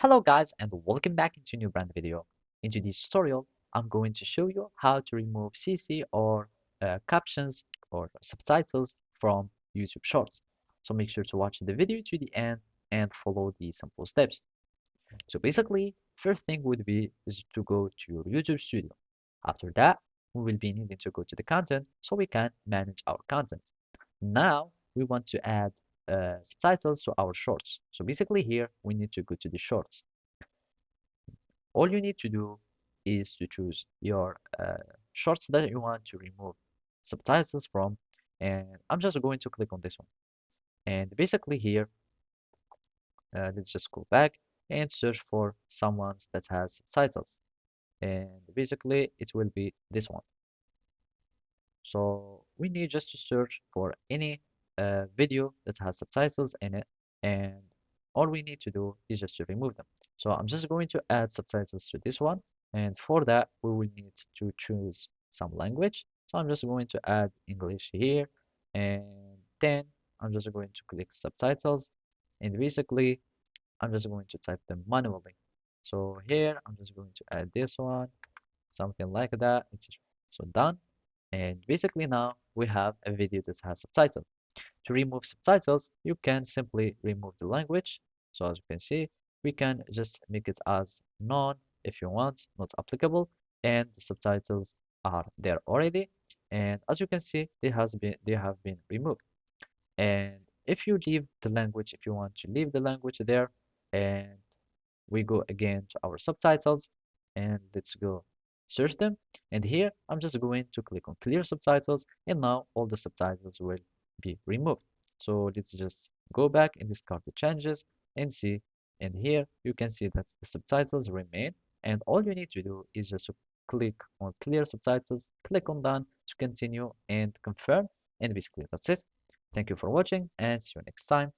Hello guys and welcome back into a new brand video. Into this tutorial, I'm going to show you how to remove CC or captions or subtitles from YouTube Shorts. So make sure to watch the video to the end and follow the simple steps. So basically, first thing would be is to go to your YouTube Studio. After that, we will be needing to go to the content so we can manage our content. Now we want to add subtitles to our shorts. So basically here we need to go to the shorts. All you need to do is to choose your shorts that you want to remove subtitles from, and I'm just going to click on this one. And basically here, let's just go back and search for someone that has subtitles. And basically it will be this one. So we need just to search for any video that has subtitles in it, and all we need to do is just to remove them. So I'm just going to add subtitles to this one, and for that we will need to choose some language. So I'm just going to add English here, and then I'm just going to click subtitles, and basically I'm just going to type them manually. So here I'm just going to add this one, something like that. It's so done. And basically now we have a video that has subtitles. To remove subtitles, you can simply remove the language. So as you can see, we can just make it as none if you want, not applicable, and the subtitles are there already. And as you can see, they have been removed. And if you leave the language, if you want to leave the language there, and we go again to our subtitles, and let's go search them. And here I'm just going to click on clear subtitles, and now all the subtitles will be removed. So let's just go back and discard the changes and see. And here you can see that the subtitles remain, and all you need to do is just to click on clear subtitles, click on done to continue and confirm, and basically that's it. Thank you for watching and see you next time.